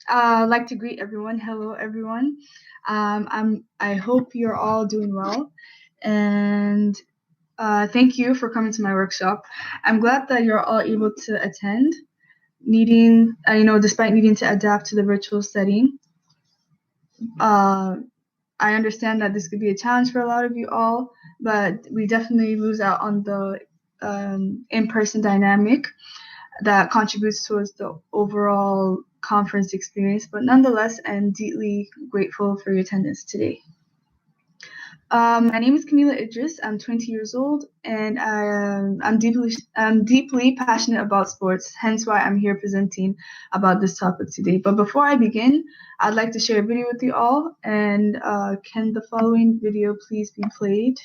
I'd like to greet everyone. Hello, everyone. I hope you're all doing well, and thank you for coming to my workshop. I'm glad that you're all able to attend, despite needing to adapt to the virtual setting. I understand that this could be a challenge for a lot of you all, but we definitely lose out on the in-person dynamic that contributes towards the overall conference experience. But nonetheless, I'm deeply grateful for your attendance today. My name is Camila Idris. I'm 20 years old, and I'm deeply passionate about sports. Hence why I'm here presenting about this topic today. But before I begin, I'd like to share a video with you all. And can the following video please be played?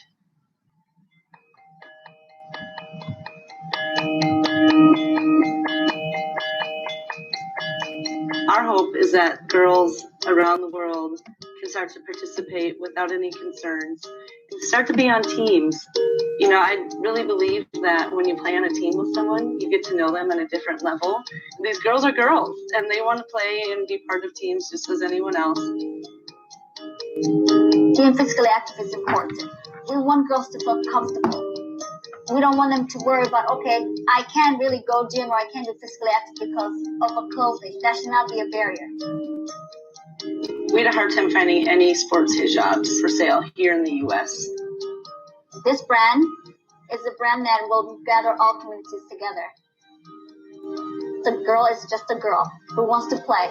Our hope is that girls around the world can start to participate without any concerns and start to be on teams. You know, I really believe that when you play on a team with someone, you get to know them on a different level. These girls are girls, and they want to play and be part of teams just as anyone else. Being physically active is important. We want girls to feel comfortable. We don't want them to worry about, okay, I can't really go gym or I can't be physically active because of a clothing. That should not be a barrier. We had a hard time finding any sports hijabs for sale here in the U.S. This brand is a brand that will gather all communities together. The girl is just a girl who wants to play.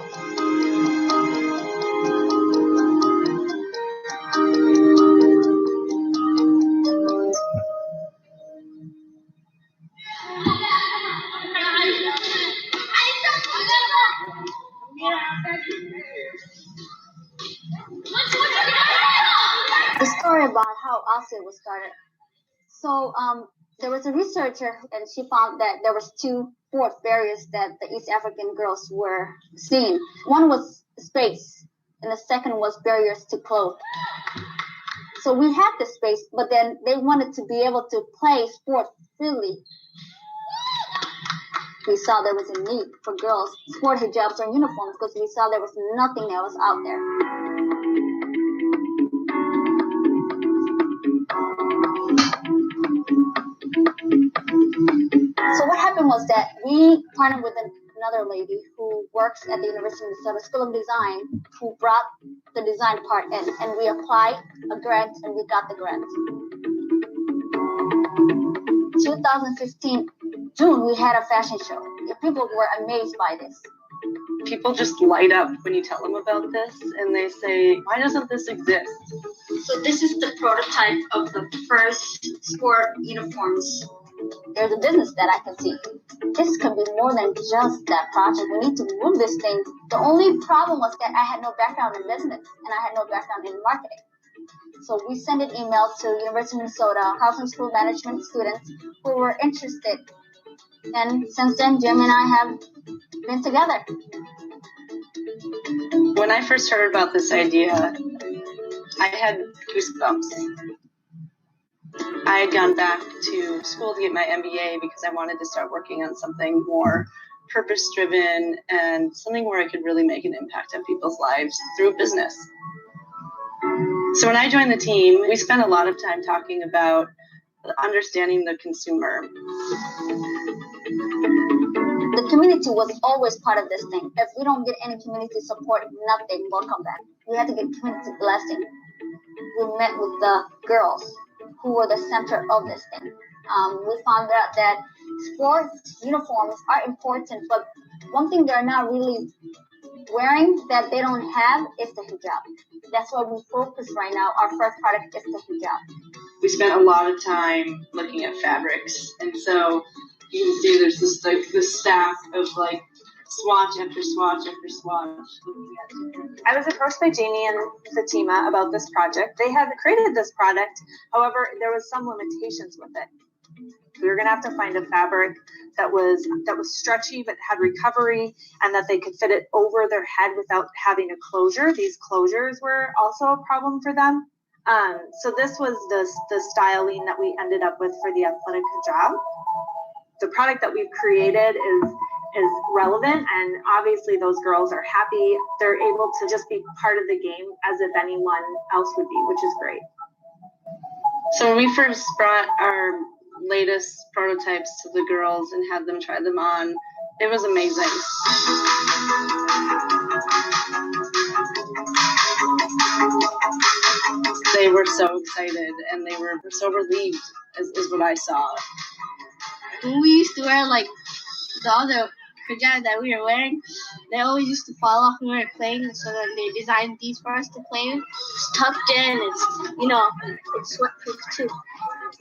The story about how ASIA was started. So there was a researcher, and she found that there was two fourth barriers that the East African girls were seeing. One was space, and the second was barriers to clothes. So we had the space, but then they wanted to be able to play sport freely. We saw there was a need for girls, sport hijabs or uniforms, because we saw there was nothing that was out there. So what happened was that we partnered with another lady who works at the University of Minnesota School of Design, who brought the design part in, and we applied a grant, and we got the grant. 2015 June, we had a fashion show. People were amazed by this. People just light up when you tell them about this, and they say, why doesn't this exist? So this is the prototype of the first sport uniforms. There's a business that I can see. This could be more than just that project. We need to move this thing. The only problem was that I had no background in business, and I had no background in marketing. So we sent an email to University of Minnesota Housing School Management students who were interested. And since then, Jim and I have been together. When I first heard about this idea, I had goosebumps. I had gone back to school to get my MBA because I wanted to start working on something more purpose-driven and something where I could really make an impact on people's lives through business. So when I joined the team, we spent a lot of time talking about understanding the consumer. The community was always part of this thing. If we don't get any community support, nothing will come back. We had to get community blessing. We met with the girls who were the center of this thing. We found out that sports uniforms are important, but one thing they're not really wearing that they don't have is the hijab. That's why we focus right now. Our first product is the hijab. We spent a lot of time looking at fabrics, and so you can see there's this stack of swatch after swatch after swatch. I was approached by Jamie and Fatima about this project. They had created this product, however, there was some limitations with it. We were going to have to find a fabric that was stretchy but had recovery, and that they could fit it over their head without having a closure. These closures were also a problem for them. So this was the styling that we ended up with for the athletic hijab. The product that we've created is is relevant, and obviously those girls are happy. They're able to just be part of the game as if anyone else would be, which is great. So when we first brought our latest prototypes to the girls and had them try them on, it was amazing. They were so excited and they were so relieved, is what I saw. When we used to wear like the other pajamas that we were wearing, they always used to fall off when we were playing, so then they designed these for us to play with. It's tucked in, it's sweatproof too.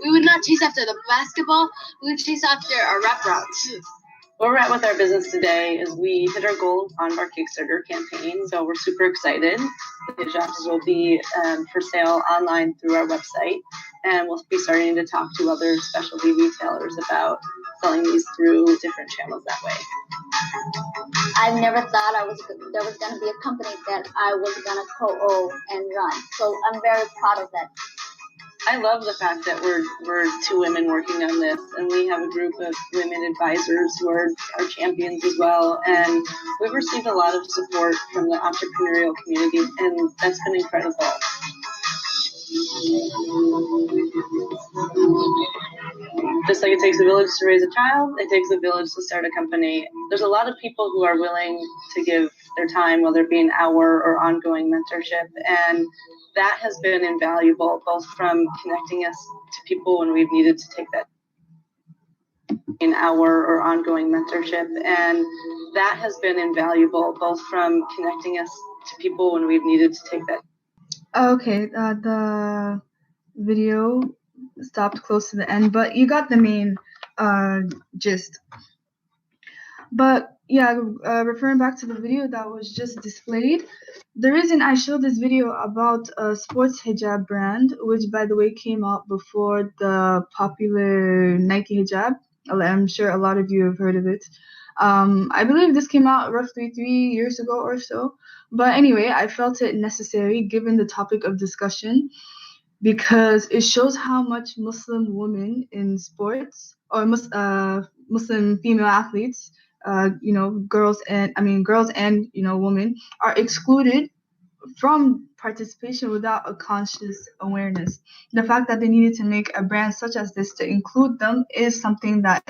We would not chase after the basketball, we would chase after our rep routes. Where we're at with our business today is we hit our goal on our Kickstarter campaign, so we're super excited. The hijabs will be for sale online through our website, and we'll be starting to talk to other specialty retailers about selling these through different channels that way. I've never thought there was going to be a company that I was going to co-own and run, so I'm very proud of that. I love the fact that we're two women working on this, and we have a group of women advisors who are champions as well, and we've received a lot of support from the entrepreneurial community, and that's been incredible. Just like it takes a village to raise a child, it takes a village to start a company. There's a lot of people who are willing to give their time, whether it be an hour or ongoing mentorship, and that has been invaluable, both from connecting us to people when we've needed to take that an hour or ongoing mentorship, and that has been invaluable, both from connecting us to people when we've needed to take that. Okay, the video stopped close to the end, but you got the main gist. But yeah, referring back to the video that was just displayed, the reason I showed this video about a sports hijab brand, which by the way came out before the popular Nike hijab, I'm sure a lot of you have heard of it. I believe this came out roughly 3 years ago or so. But anyway, I felt it necessary given the topic of discussion, because it shows how much Muslim women in sports, or Muslim female athletes, girls and women are excluded from participation without a conscious awareness. The fact that they needed to make a brand such as this to include them is something that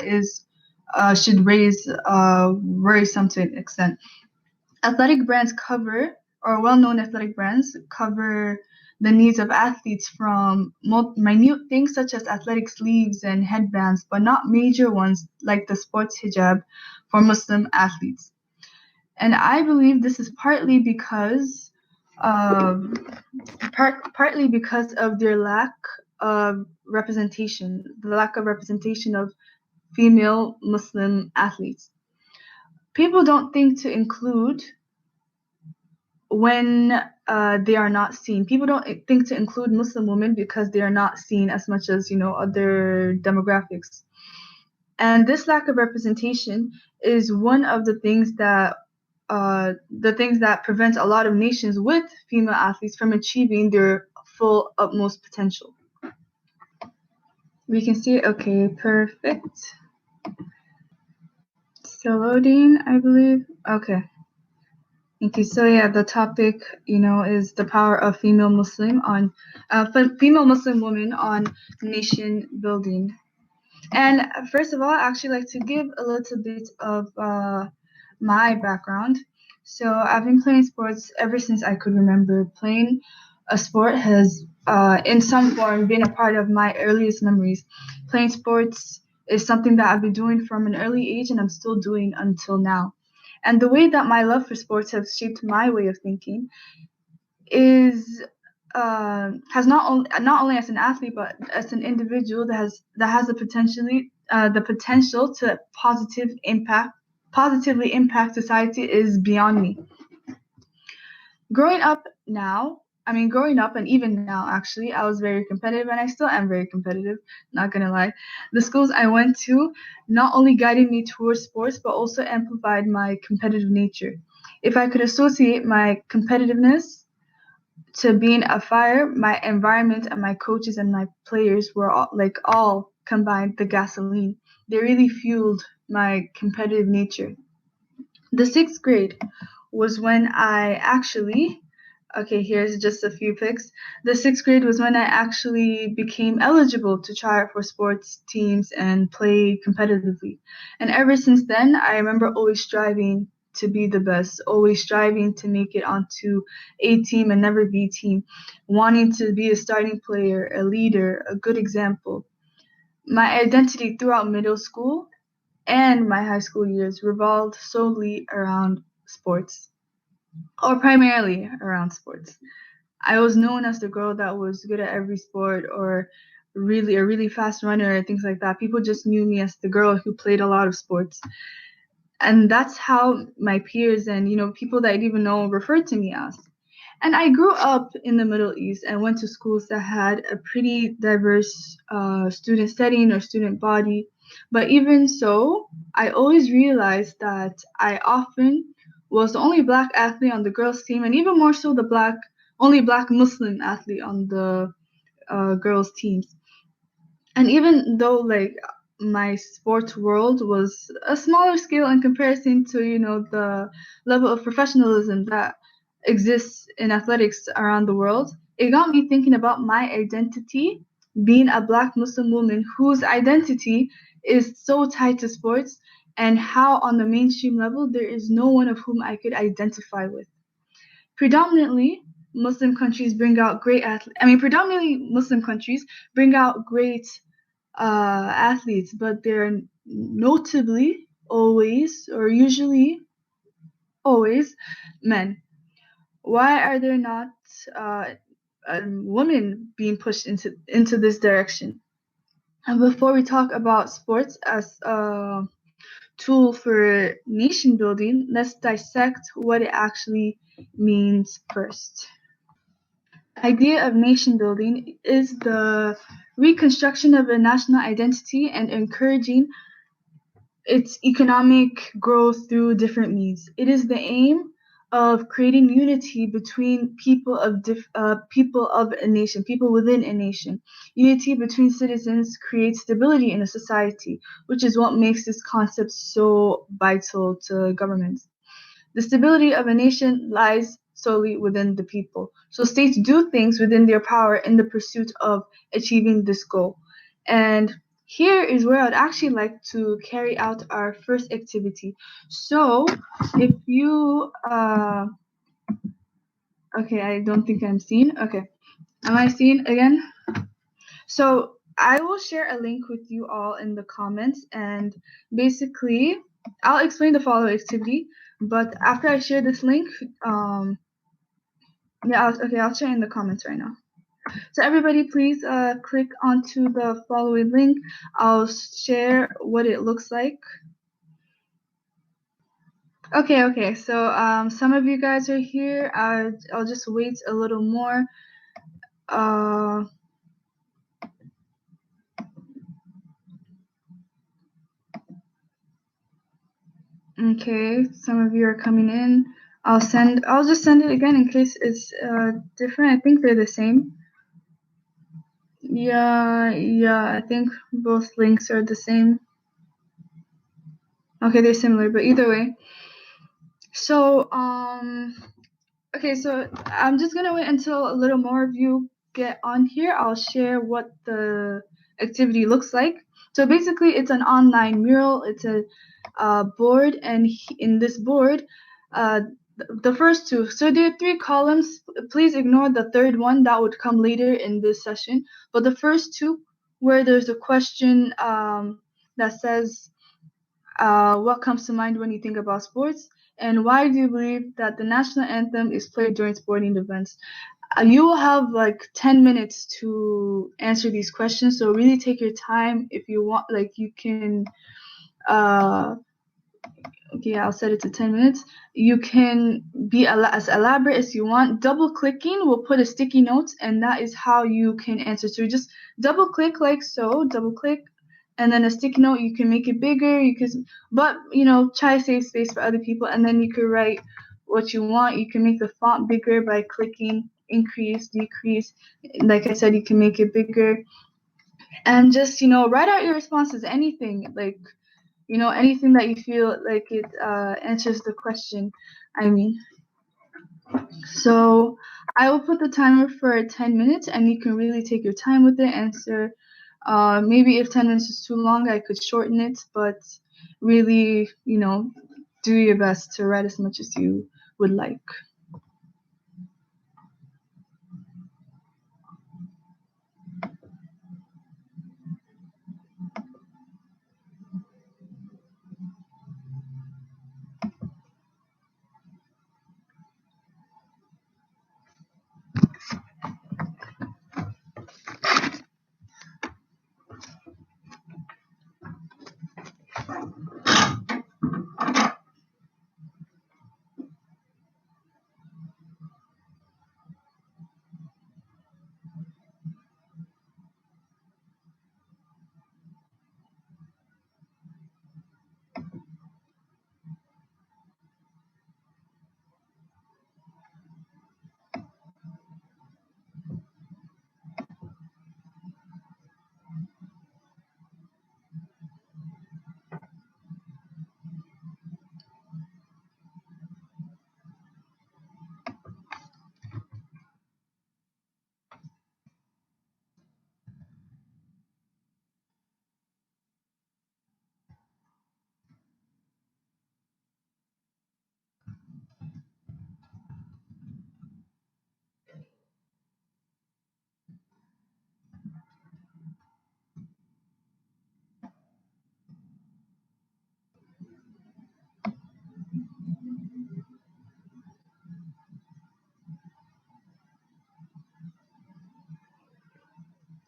should raise worrisome to an extent. Athletic brands well-known athletic brands cover the needs of athletes from minute things such as athletic sleeves and headbands, but not major ones like the sports hijab for Muslim athletes. And I believe this is partly because of their lack of representation, the lack of representation of female Muslim athletes. People don't think to include when they are not seen. People don't think to include Muslim women because they are not seen as much as other demographics. And this lack of representation is one of the things that prevents a lot of nations with female athletes from achieving their full utmost potential. We can see it. Okay, perfect. Still loading, I believe. Okay. Thank you. So yeah, the topic, is the power of female Muslim women on nation building. And first of all, I actually like to give a little bit of my background. So I've been playing sports ever since I could remember. Playing a sport has, in some form, been a part of my earliest memories. Playing sports is something that I've been doing from an early age, and I'm still doing until now. And the way that my love for sports has shaped my way of thinking has not only as an athlete but as an individual that has the potential to positively impact society is beyond me. Growing up and even now, actually, I was very competitive, and I still am very competitive, not gonna lie. The schools I went to not only guided me towards sports, but also amplified my competitive nature. If I could associate my competitiveness to being a fire, my environment and my coaches and my players were all combined the gasoline. They really fueled my competitive nature. The 6th grade was when I actually, okay, here's just a few pics. The 6th grade was when I actually became eligible to try out for sports teams and play competitively. And ever since then, I remember always striving to be the best, always striving to make it onto A team and never B team, wanting to be a starting player, a leader, a good example. My identity throughout middle school and my high school years revolved solely around sports, or primarily around sports. I was known as the girl that was good at every sport, or really a really fast runner, things like that. People just knew me as the girl who played a lot of sports. And that's how my peers and, people that I didn't even know referred to me as. And I grew up in the Middle East and went to schools that had a pretty diverse student setting or student body. But even so, I always realized that I often was the only black athlete on the girls' team, and even more so, the only black Muslim athlete on the girls' teams. And even though my sports world was a smaller scale in comparison to the level of professionalism that exists in athletics around the world, it got me thinking about my identity being a black Muslim woman whose identity is so tied to sports, and how on the mainstream level there is no one of whom I could identify with. Predominantly Muslim countries bring out great predominantly Muslim countries bring out great athletes, but they're notably always, or usually always, men. Why are there not women being pushed into this direction? And before we talk about sports as a tool for nation building, let's dissect what it actually means first. The idea of nation building is the reconstruction of a national identity and encouraging its economic growth through different means. It is the aim of creating unity between people of a nation, people within a nation. Unity between citizens creates stability in a society, which is what makes this concept so vital to governments. The stability of a nation lies solely within the people. So states do things within their power in the pursuit of achieving this goal. And here is where I'd actually like to carry out our first activity. So if you, okay, I don't think I'm seen. Okay, am I seen again? So I will share a link with you all in the comments, and basically I'll explain the follow activity, but after I share this link, I'll share in the comments right now. So everybody, please click onto the following link. I'll share what it looks like. Okay. So some of you guys are here. I'll just wait a little more. Okay, some of you are coming in. I'll just send it again in case it's different. I think they're the same. Yeah, I think both links are the same. Okay, they're similar, but either way. So, okay, so I'm just gonna wait until a little more of you get on here. I'll share what the activity looks like. So basically, it's an online mural. It's a board, and in this board, the first two. So there are 3 columns. Please ignore the third one that would come later in this session. But the first 2, where there's a question that says, what comes to mind when you think about sports? And why do you believe that the national anthem is played during sporting events? You will have 10 minutes to answer these questions. So really take your time. If you want, you can, okay, I'll set it to 10 minutes. You can be as elaborate as you want. Double clicking will put a sticky note, and that is how you can answer. So just double click like so, double click, and then a sticky note. You can make it bigger. But try to save space for other people, and then you could write what you want. You can make the font bigger by clicking increase, decrease. Like I said, you can make it bigger, and just write out your responses. Anything anything that you feel like it answers the question. I mean, so I will put the timer for 10 minutes, and you can really take your time with the answer. Maybe if 10 minutes is too long, I could shorten it, but really, do your best to write as much as you would like.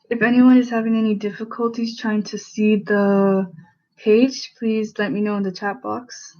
If anyone is having any difficulties trying to see the page, please let me know in the chat box.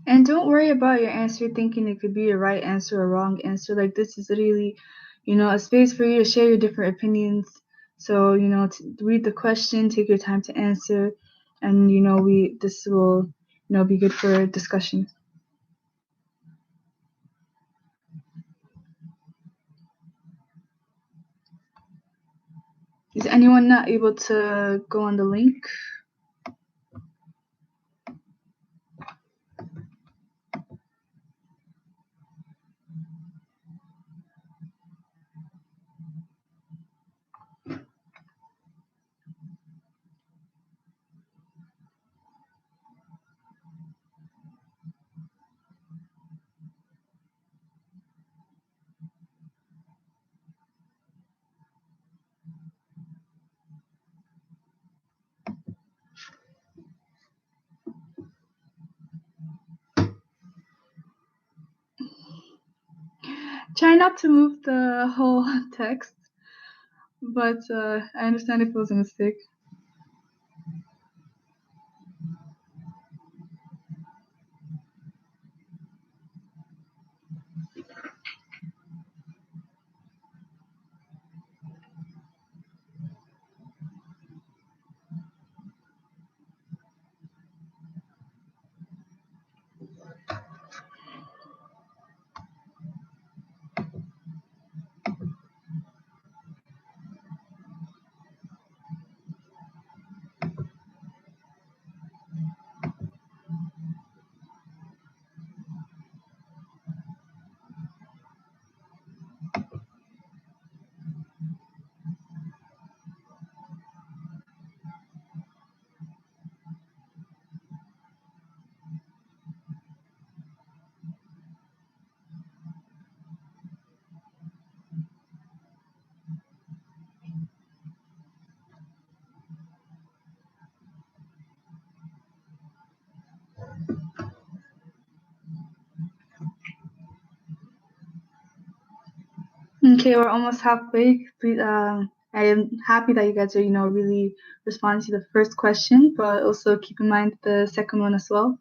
And don't worry about your answer thinking it could be a right answer or a wrong answer. Like, this is really, a space for you to share your different opinions. So, to read the question, take your time to answer, and this will, be good for discussion. Is anyone not able to go on the link? Try not to move the whole text, but I understand if it was a mistake. Okay, we're almost halfway. Please, I am happy that you guys are, really responding to the first question, but also keep in mind the second one as well.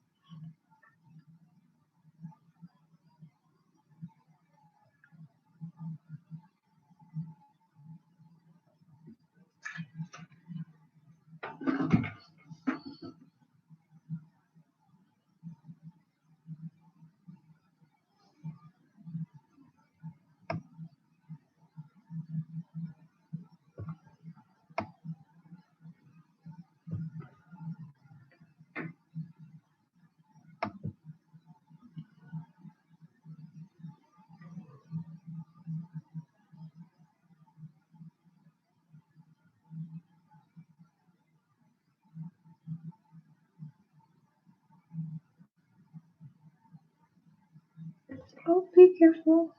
Oh, be careful.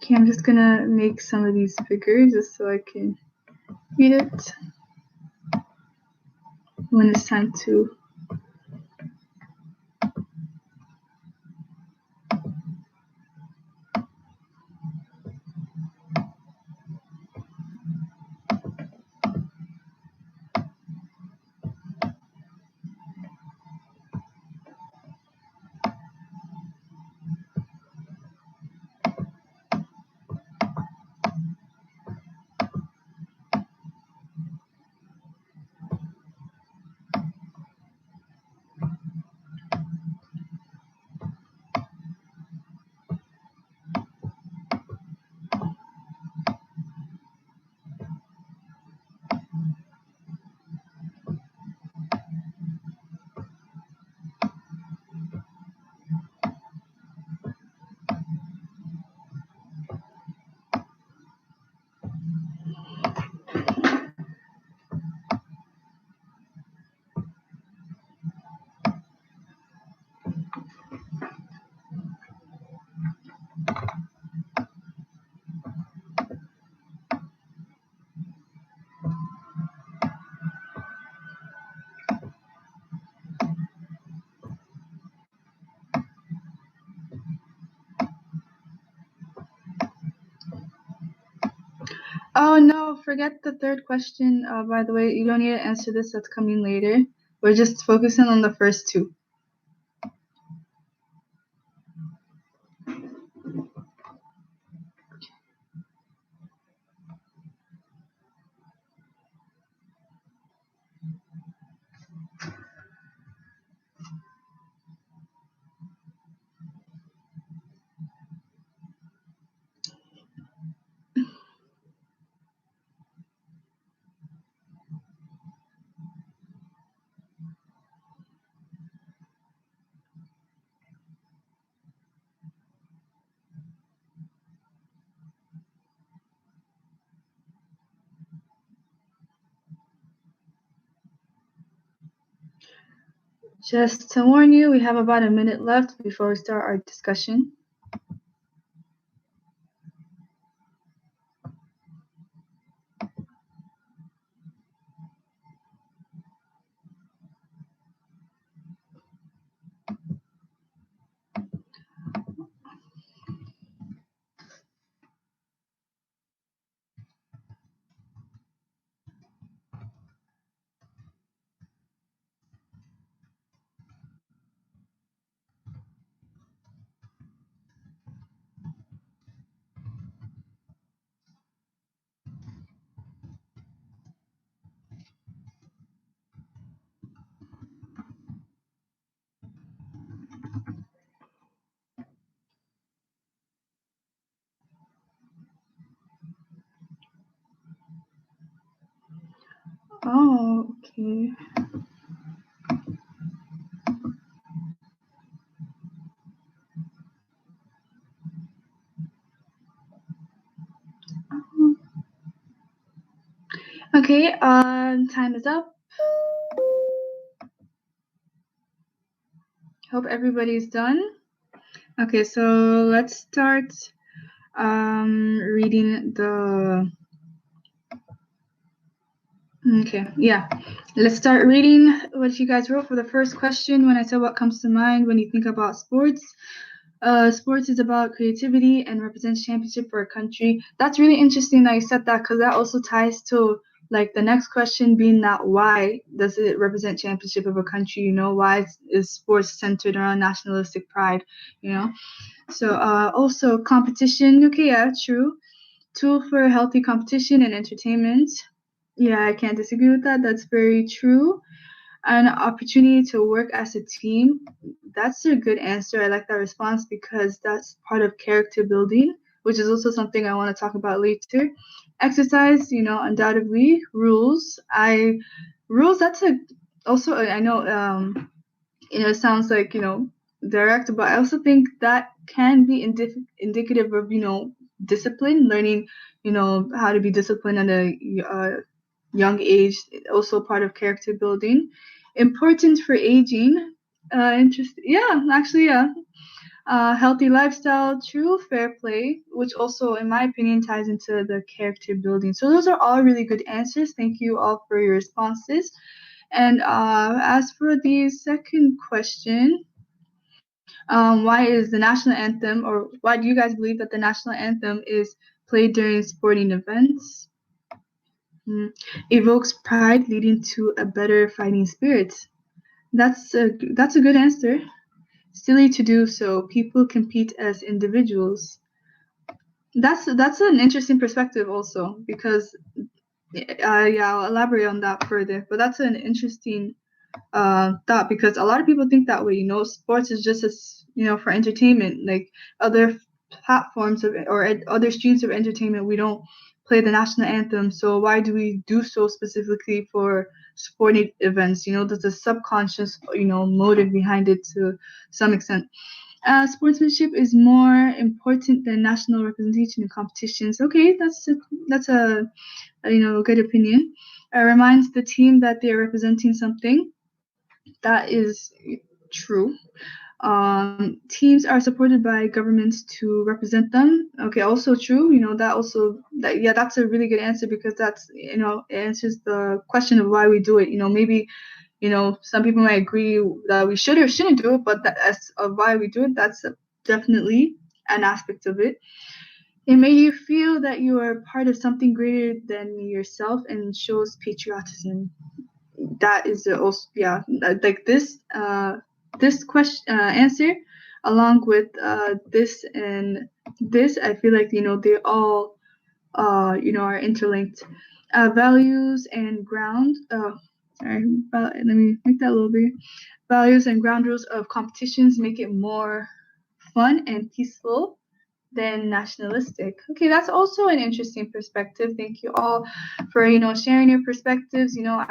Okay, I'm just gonna make some of these bigger just so I can read it when it's time to. Oh no, forget the third question. By the way, you don't need to answer this, that's coming later. We're just focusing on the first two. Just to warn you, we have about a minute left before we start our discussion. Oh, okay. Okay, time is up. Hope everybody's done. Okay, so let's start reading the. Okay, yeah. Let's start reading what you guys wrote for the first question. When I said what comes to mind when you think about sports, sports is about creativity and represents championship for a country. That's really interesting that you said that, because that also ties to like the next question being that why does it represent championship of a country? You know, why is sports centered around nationalistic pride? You know, so also competition. Okay, yeah, true. Tool for healthy competition and entertainment. Yeah, I can't disagree with that. That's very true. An opportunity to work as a team. That's a good answer. I like that response because that's part of character building, which is also something I want to talk about later. Exercise, you know, undoubtedly. Rules. Rules. That's also I know you know, it sounds like, you know, direct, but I also think that can be indicative of, you know, discipline, learning, you know, how to be disciplined at a young age, also part of character building. Important for aging. Interesting. Yeah, actually, yeah. Healthy lifestyle, true, fair play, which also, in my opinion, ties into the character building. So those are all really good answers. Thank you all for your responses. And as for the second question, why is the national anthem, or why do you guys believe that the national anthem is played during sporting events? Evokes pride, leading to a better fighting spirit. That's a good answer. Silly to do so. People compete as individuals. That's an interesting perspective also, because yeah, I'll elaborate on that further. But that's an interesting thought, because a lot of people think that way. You know, sports is just as, you know, for entertainment. Like other platforms of, or other streams of entertainment, we don't play the national anthem. So why do we do so specifically for sporting events? You know, there's a subconscious, you know, motive behind it to some extent. Sportsmanship is more important than national representation in competitions. Okay, that's a you know, good opinion. Reminds the team that they're representing something. That is true. Teams are supported by governments to represent them. Okay, also true. You know, yeah, that's a really good answer, because that's, you know, it answers the question of why we do it. You know, maybe, you know, some people might agree that we should or shouldn't do it, but as of why we do it, that's definitely an aspect of it. It made you feel that you are part of something greater than yourself and shows patriotism. That is also, yeah, like this question answer, along with this and this, I feel like, you know, they all you know, are interlinked. Values and ground. Sorry, let me make that a little bit. Values and ground rules of competitions make it more fun and peaceful than nationalistic. Okay, that's also an interesting perspective. Thank you all for, you know, sharing your perspectives. You know,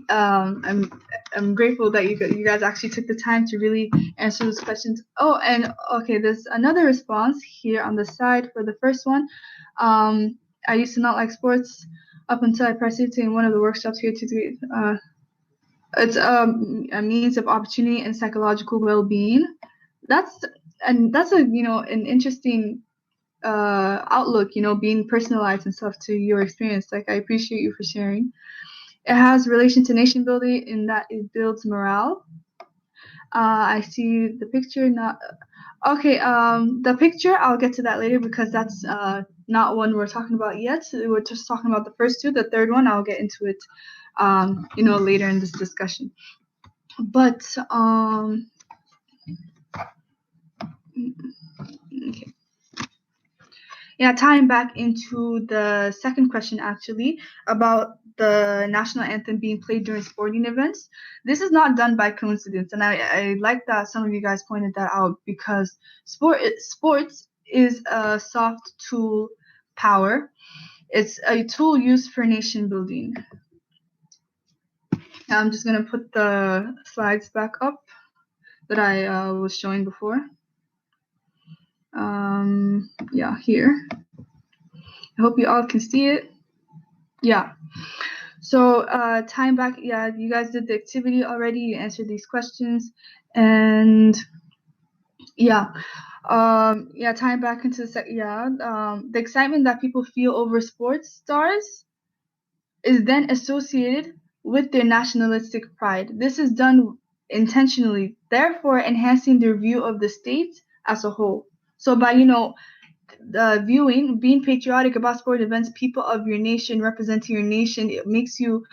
I'm grateful that you guys actually took the time to really answer those questions. Oh, and okay, there's another response here on the side for the first one. I used to not like sports up until I participated in one of the workshops here to do. It's a means of opportunity and psychological well-being. That's a, you know, an interesting outlook. You know, being personalized and stuff to your experience. Like, I appreciate you for sharing. It has relation to nation building in that it builds morale. I see the picture. Not okay. The picture, I'll get to that later, because that's not one we're talking about yet. We're just talking about the first two. The third one, I'll get into it, you know, later in this discussion. But okay. Yeah, tying back into the second question, actually, about the national anthem being played during sporting events. This is not done by coincidence, and I like that some of you guys pointed that out, because sports is a soft tool power. It's a tool used for nation building. I'm just gonna put the slides back up that I was showing before. Yeah, here. I hope you all can see it. Yeah. So time back, yeah, you guys did the activity already. You answered these questions, and yeah, tying back into the excitement that people feel over sports stars is then associated with their nationalistic pride. This is done intentionally, therefore enhancing their view of the state as a whole. So by being patriotic about sport events, people of your nation, representing your nation, it makes you,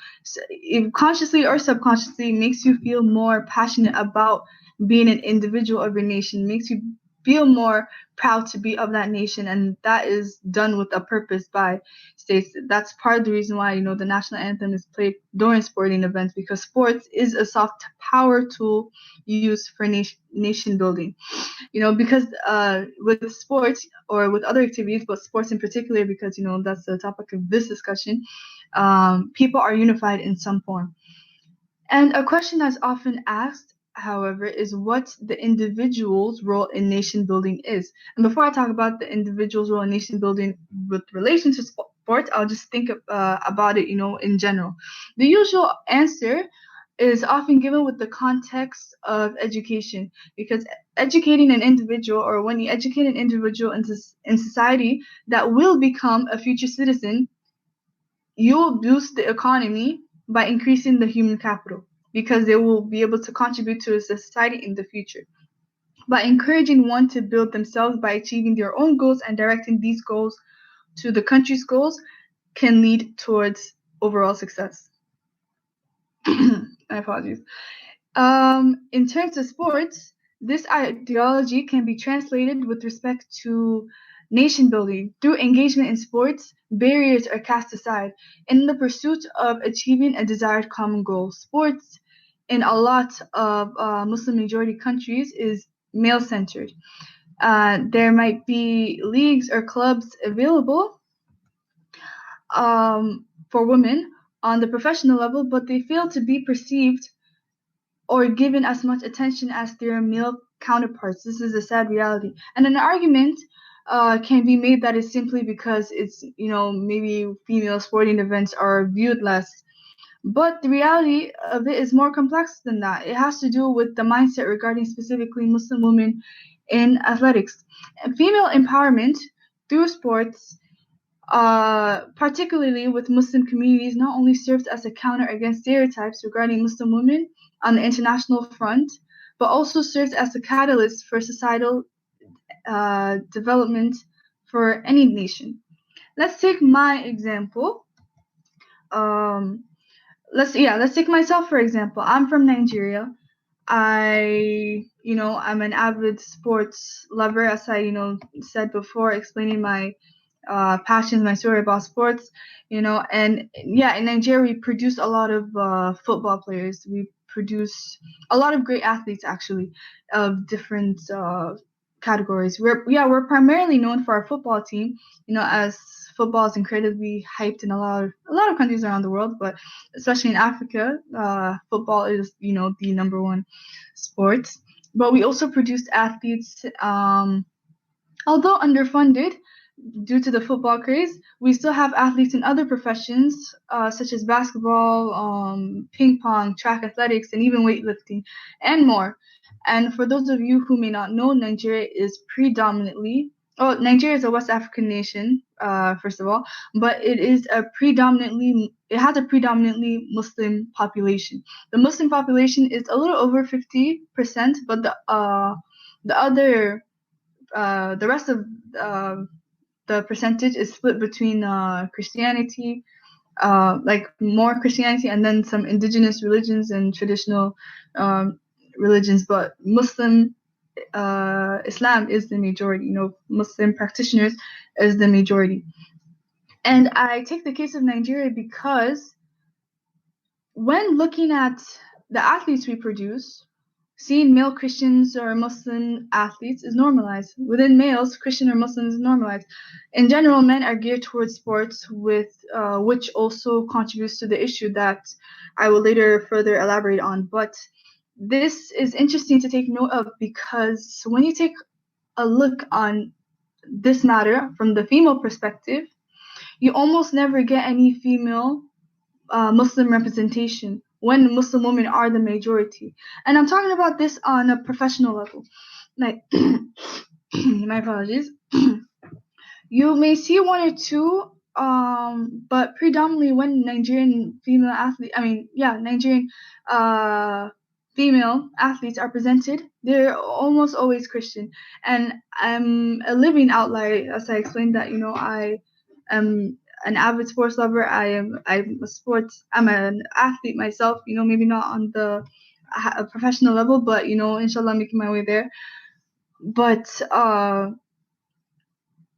consciously or subconsciously, makes you feel more passionate about being an individual of your nation, makes you feel more proud to be of that nation, and that is done with a purpose by states. That's part of the reason why the national anthem is played during sporting events, because sports is a soft power tool used for nation building. Because with sports or with other activities, but sports in particular, because that's the topic of this discussion, people are unified in some form. And a question that's often asked, however, is what the individual's role in nation building is. And before I talk about the individual's role in nation building with relation to sports, I'll just think about it, in general. The usual answer is often given with the context of education, because educating an individual, or when you educate an individual in society that will become a future citizen, you'll boost the economy by increasing the human capital, because they will be able to contribute to a society in the future. By encouraging one to build themselves by achieving their own goals and directing these goals to the country's goals can lead towards overall success. My apologies. In terms of sports, this ideology can be translated with respect to nation building. Through engagement in sports, barriers are cast aside in the pursuit of achieving a desired common goal. Sports in a lot of Muslim majority countries is male-centered. There might be leagues or clubs available for women on the professional level, but they fail to be perceived or given as much attention as their male counterparts. This is a sad reality. And an argument can be made that is simply because it's, maybe female sporting events are viewed less. But the reality of it is more complex than that. It has to do with the mindset regarding specifically Muslim women in athletics. And female empowerment through sports, particularly with Muslim communities, not only serves as a counter against stereotypes regarding Muslim women on the international front, but also serves as a catalyst for societal development for any nation. Let's take my example. Let's take myself for example. I'm from Nigeria. I'm an avid sports lover, as I said before, explaining my passions, my story about sports. And yeah, in Nigeria we produce a lot of football players. We produce a lot of great athletes, actually, of different categories. We're primarily known for our football team, as football is incredibly hyped in a lot of countries around the world, but especially in Africa, football is the number one sport. But we also produce athletes, although underfunded due to the football craze. We still have athletes in other professions, such as basketball, ping pong, track athletics, and even weightlifting, and more. And for those of you who may not know, Nigeria is a West African nation, first of all, but it has a predominantly Muslim population. The Muslim population is a little over 50%, but the rest of the percentage is split between Christianity, like more Christianity, and then some indigenous religions and traditional religions. But Muslim Islam is the majority. Muslim practitioners is the majority. And I take the case of Nigeria because when looking at the athletes we produce, seeing male Christians or Muslim athletes is normalized. Within males, Christian or Muslim is normalized. In general, men are geared towards sports, which also contributes to the issue that I will later further elaborate on. But this is interesting to take note of, because when you take a look on this matter from the female perspective, you almost never get any female Muslim representation when Muslim women are the majority. And I'm talking about this on a professional level. Like, my apologies. You may see one or two, but predominantly when Nigerian female athletes are presented, they're almost always Christian. And I'm a living outlier, as I explained that, I am an avid sports lover. I'm an athlete myself, maybe not on the professional level, but inshallah, making my way there. But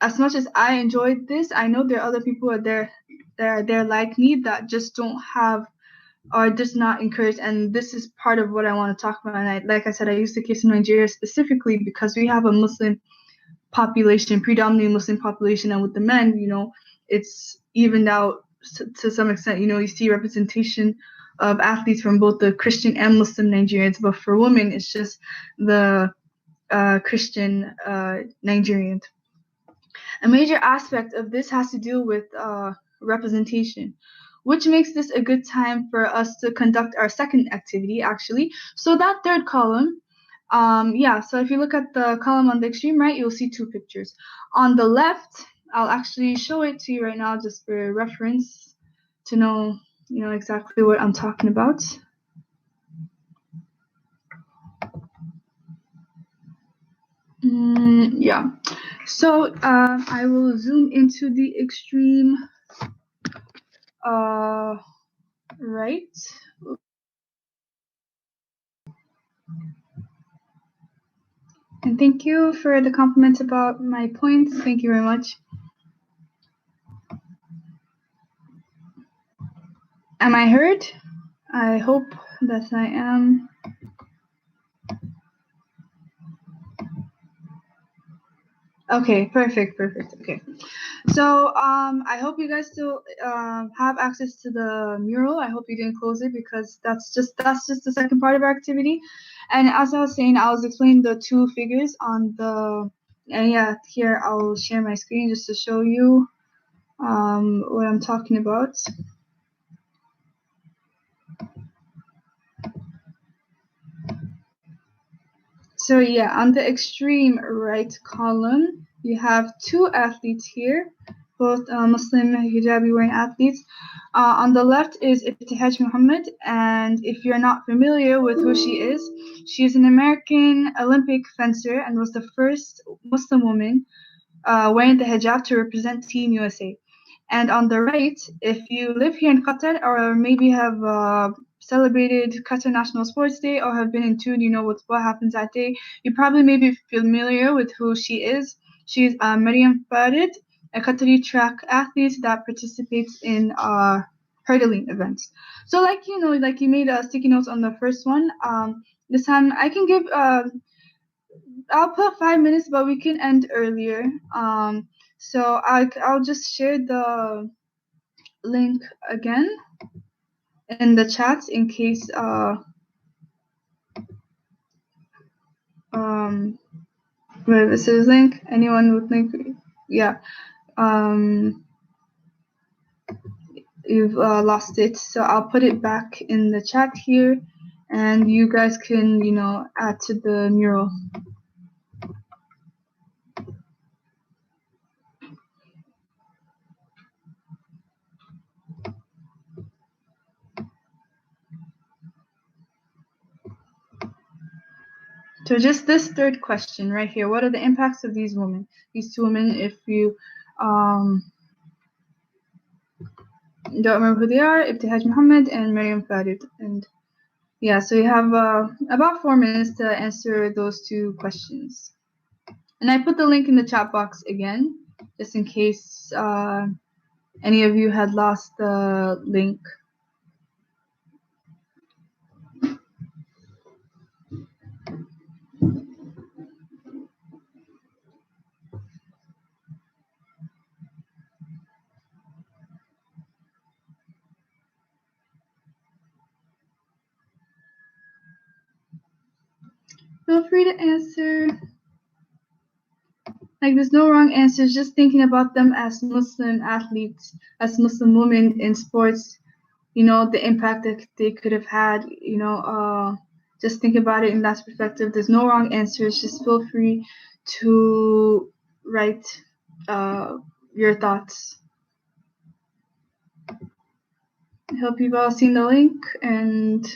as much as I enjoyed this, I know there are other people that are there like me that just don't have, or just not encouraged. And this is part of what I want to talk about. And like I said, I use the case in Nigeria specifically because we have a Muslim population, predominantly Muslim population, and with the men, it's evened out to some extent. You see representation of athletes from both the Christian and Muslim Nigerians, but for women, it's just the Christian Nigerians. A major aspect of this has to do with representation, which makes this a good time for us to conduct our second activity, actually. So that third column, so if you look at the column on the extreme right, you'll see two pictures. On the left, I'll actually show it to you right now just for reference to know, exactly what I'm talking about. So I will zoom into the extreme right. And thank you for the compliments about my points. Thank you very much. Am I heard? I hope that I am. Okay, perfect. Okay. So I hope you guys still have access to the mural. I hope you didn't close it, because that's just the second part of our activity. And as I was saying, I was explaining the two figures on the, and here I'll share my screen just to show you what I'm talking about. So on the extreme right column, you have two athletes here, both Muslim hijabi wearing athletes. On the left is Ibtihaj Muhammad, and if you're not familiar with who she is, she's an American Olympic fencer and was the first Muslim woman wearing the hijab to represent Team USA. And on the right, if you live here in Qatar, or maybe have celebrated Qatar National Sports Day, or have been in tune, with what happens that day, you probably may be familiar with who she is. She's Maryam Farid, a Qatari track athlete that participates in hurdling events. So like you made sticky notes on the first one. This time I can give I'll put 5 minutes, but we can end earlier. So I'll just share the link again in the chat in case this is link. Anyone with link? You've lost it, so I'll put it back in the chat here, and you guys can add to the mural. So just this third question right here, what are the impacts of these two women, if you don't remember who they are, Ibtihaj Muhammad and Maryam Farid. And so you have about 4 minutes to answer those two questions. And I put the link in the chat box again, just in case any of you had lost the link. Feel free to answer. Like, there's no wrong answers. Just thinking about them as Muslim athletes, as Muslim women in sports, you know, the impact that they could have had, you know, just think about it in that perspective. There's no wrong answers. Just feel free to write your thoughts. I hope you've all seen the link, and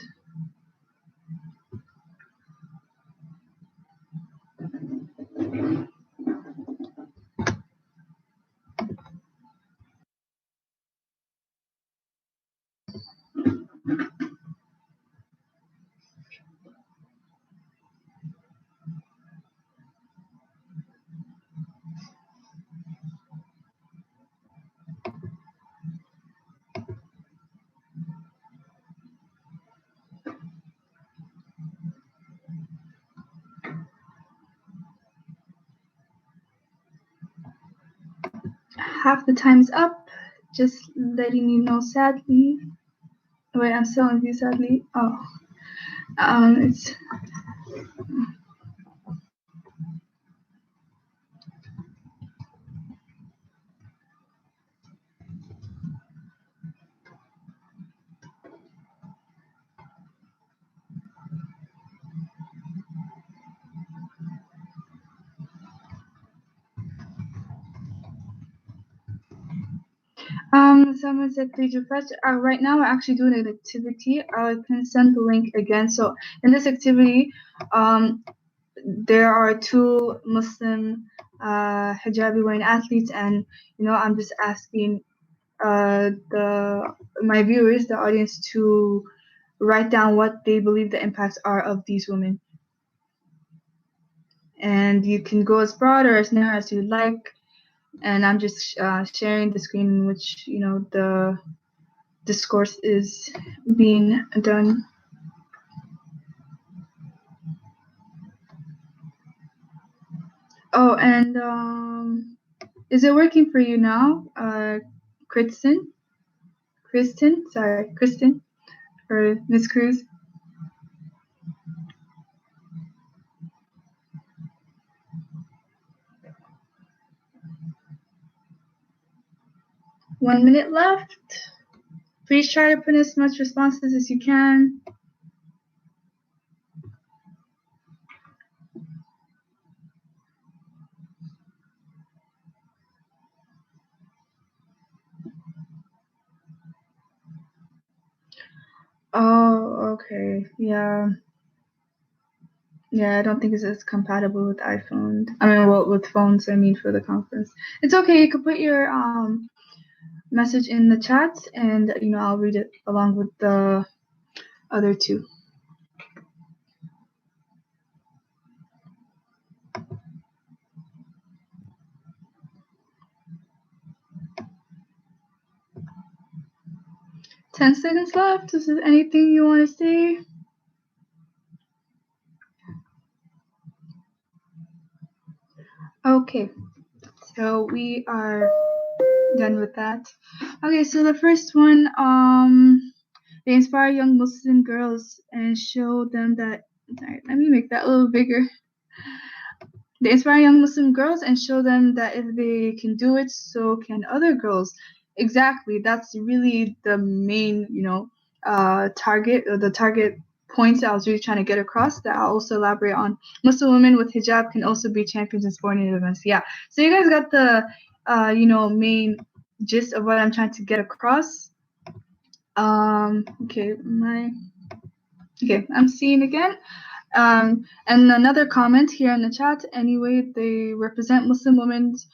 half the time's up. Just letting you know, sadly. Wait, I'm still on view, sadly. Oh, it's. Someone said please refresh. Right now we're actually doing an activity. I can send the link again. So in this activity, there are two Muslim hijabi wearing athletes, and you know, I'm just asking my viewers, the audience, to write down what they believe the impacts are of these women. And you can go as broad or as narrow as you like. And I'm just sharing the screen in which, you know, the discourse is being done. Oh, and is it working for you now, Kristen, or Miss Cruz? One minute left. Please try to put as much responses as you can. Oh, okay. Yeah, I don't think it's compatible with iPhone. I mean, well, with phones, I mean, for the conference. It's okay. You can put your message in the chat, and you know, I'll read it along with the other two. Ten seconds left. Is there anything you want to say? Okay, so we are done with that. Okay, so the first one, they inspire young Muslim girls and show them that. Sorry, let me make that a little bigger. They inspire young Muslim girls and show them that if they can do it, so can other girls. Exactly, that's really the main, you know, target, or the target points that I was really trying to get across, that I'll also elaborate on. Muslim women with hijab can also be champions in sporting events. Yeah, so you guys got the, you know, main gist of what I'm trying to get across. Okay, I'm seeing again. And another comment here in the chat. Anyway, they represent Muslim women's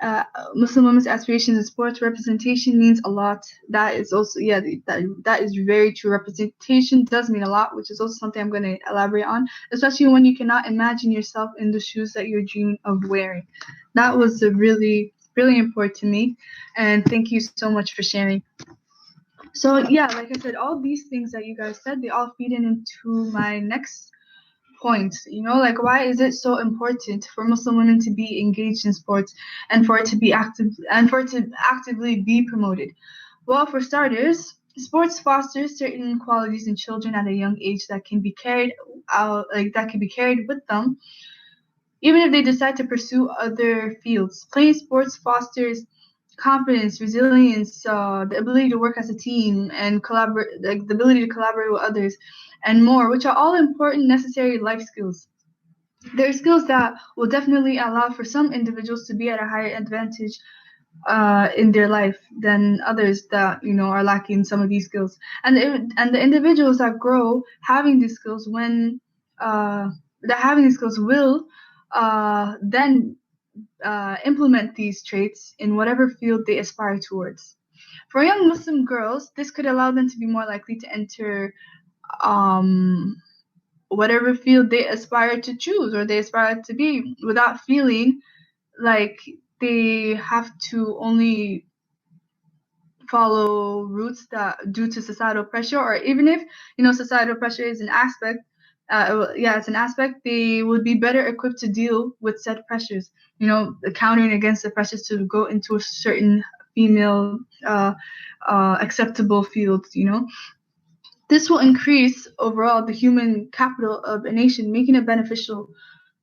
aspirations in sports. Representation means a lot. That is also, yeah, that is very true. Representation does mean a lot, which is also something I'm going to elaborate on, especially when you cannot imagine yourself in the shoes that you're dreaming of wearing. That was really, really important to me, and thank you so much for sharing. So yeah, like I said, all these things that you guys said, they all feed into my next point. You know, like, why is it so important for Muslim women to be engaged in sports and for it to be actively be promoted? Well, for starters, Sports fosters certain qualities in children at a young age that can be carried out, that can be carried with them, even if they decide to pursue other fields. Playing sports fosters confidence, resilience, the ability to work as a team, and collaborate, like the ability to collaborate with others, and more, which are all important, necessary life skills. They're skills that will definitely allow for some individuals to be at a higher advantage in their life than others that are lacking some of these skills. And the individuals that grow having these skills will then implement these traits in whatever field they aspire towards. For young Muslim girls, this could allow them to be more likely to enter whatever field they aspire to choose or they aspire to be without feeling like they have to only follow routes that due to societal pressure, or even if societal pressure is an aspect. It's an aspect. They would be better equipped to deal with said pressures. Countering against the pressures to go into a certain female acceptable fields. This will increase overall the human capital of a nation, making it beneficial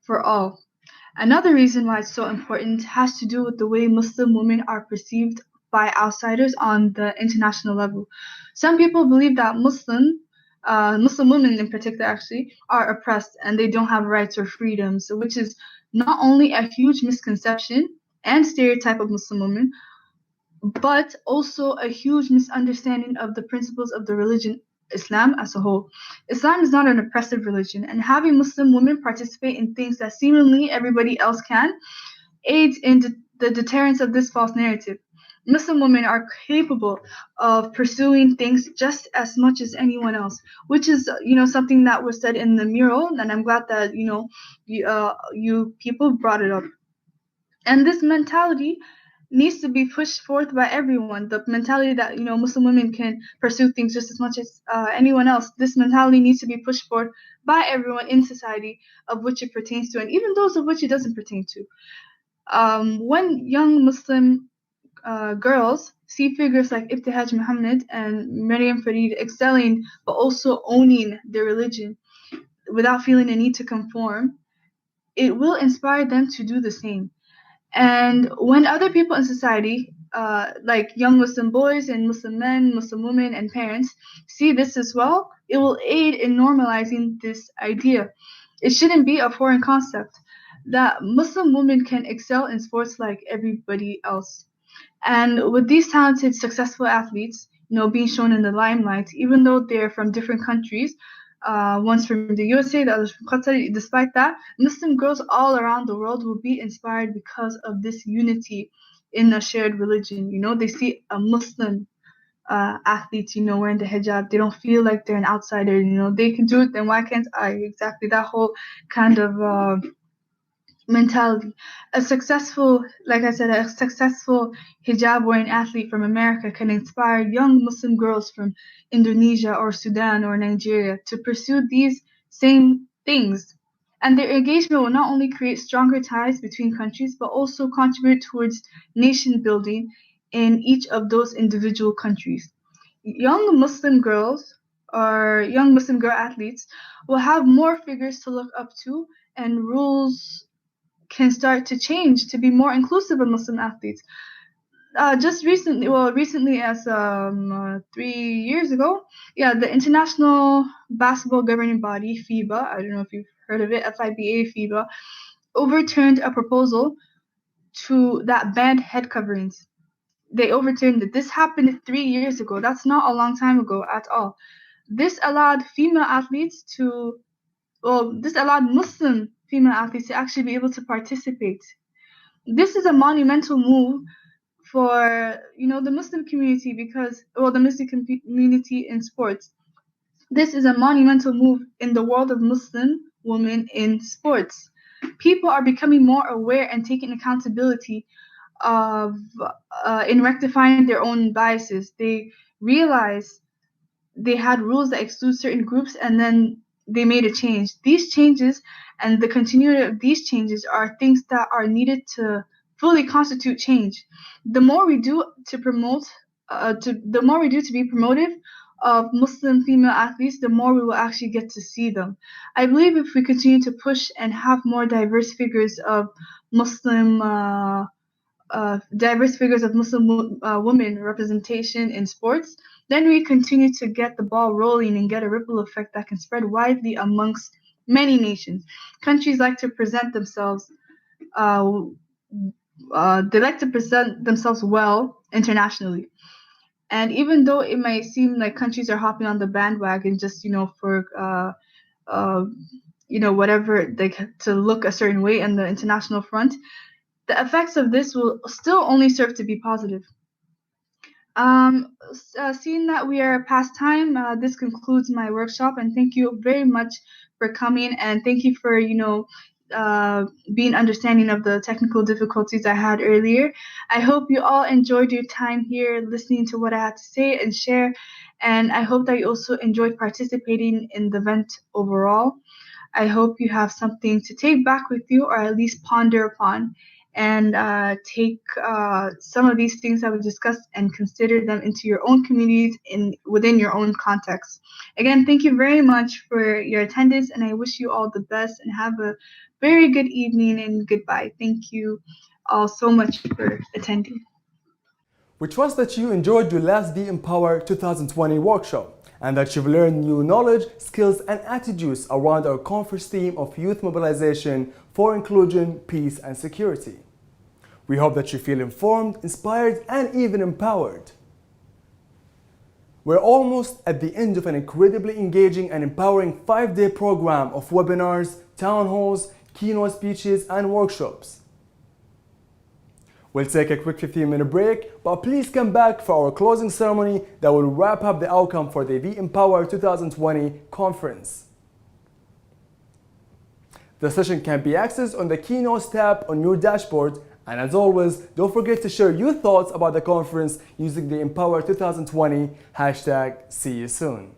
for all. Another reason why it's so important has to do with the way Muslim women are perceived by outsiders on the international level. Some people believe that Muslim women in particular actually are oppressed and they don't have rights or freedoms, which is not only a huge misconception and stereotype of Muslim women, but also a huge misunderstanding of the principles of the religion Islam as a whole. Islam is not an oppressive religion, and having Muslim women participate in things that seemingly everybody else can aids in the deterrence of this false narrative. Muslim women are capable of pursuing things just as much as anyone else, which is something that was said in the mural, and I'm glad that you people brought it up. And this mentality needs to be pushed forth by everyone. The mentality that Muslim women can pursue things just as much as anyone else. This mentality needs to be pushed forth by everyone in society, of which it pertains to, and even those of which it doesn't pertain to. When young Muslim girls see figures like Ibtihaj Muhammad and Maryam Farid excelling but also owning their religion without feeling a need to conform, it will inspire them to do the same. And when other people in society, like young Muslim boys and Muslim men, Muslim women, and parents, see this as well, it will aid in normalizing this idea. It shouldn't be a foreign concept that Muslim women can excel in sports like everybody else. And with these talented, successful athletes, being shown in the limelight, even though they're from different countries, one's from the USA, the other's from Qatar, despite that, Muslim girls all around the world will be inspired because of this unity in a shared religion. They see a Muslim athlete, wearing the hijab. They don't feel like they're an outsider. They can do it, then why can't I? Exactly, that whole kind of mentality. A successful hijab wearing athlete from America can inspire young Muslim girls from Indonesia or Sudan or Nigeria to pursue these same things. And their engagement will not only create stronger ties between countries, but also contribute towards nation building in each of those individual countries. Young Muslim girls or young Muslim girl athletes will have more figures to look up to, and rules can start to change to be more inclusive of Muslim athletes. Recently as 3 years ago, the International Basketball Governing Body, FIBA, I don't know if you've heard of it, FIBA, overturned a proposal that banned head coverings. They overturned it. This happened 3 years ago. That's not a long time ago at all. This allowed Muslim female athletes to actually be able to participate. This is a monumental move for the Muslim community the Muslim community in sports. This is a monumental move in the world of Muslim women in sports. People are becoming more aware and taking accountability of in rectifying their own biases. They realize they had rules that exclude certain groups, and then they made a change. These changes and the continuity of these changes are things that are needed to fully constitute change. The more we do to promote the more we do to be promotive of Muslim female athletes, the more we will actually get to see them. I believe if we continue to push and have more diverse figures of Muslim women representation in sports, then we continue to get the ball rolling and get a ripple effect that can spread widely amongst many nations. Countries like to present themselves. They like to present themselves well internationally. And even though it might seem like countries are hopping on the bandwagon just, for whatever to look a certain way in the international front, the effects of this will still only serve to be positive. Seeing that we are past time, this concludes my workshop, and thank you very much for coming, and thank you for being understanding of the technical difficulties I had earlier. I hope you all enjoyed your time here listening to what I had to say and share, and I hope that you also enjoyed participating in the event overall. I hope you have something to take back with you, or at least ponder upon, and take some of these things that we discussed and consider them into your own communities within your own context. Again, thank you very much for your attendance, and I wish you all the best and have a very good evening and goodbye. Thank you all so much for attending. We trust that you enjoyed your last Be Empower 2020 workshop and that you've learned new knowledge, skills, and attitudes around our conference theme of youth mobilization for inclusion, peace, and security. We hope that you feel informed, inspired, and even empowered. We're almost at the end of an incredibly engaging and empowering 5-day program of webinars, town halls, keynote speeches, and workshops. We'll take a quick 15-minute break, but please come back for our closing ceremony that will wrap up the outcome for the Be Empower 2020 conference. The session can be accessed on the Keynotes tab on your dashboard, and as always, don't forget to share your thoughts about the conference using the Empower 2020 hashtag. See you soon.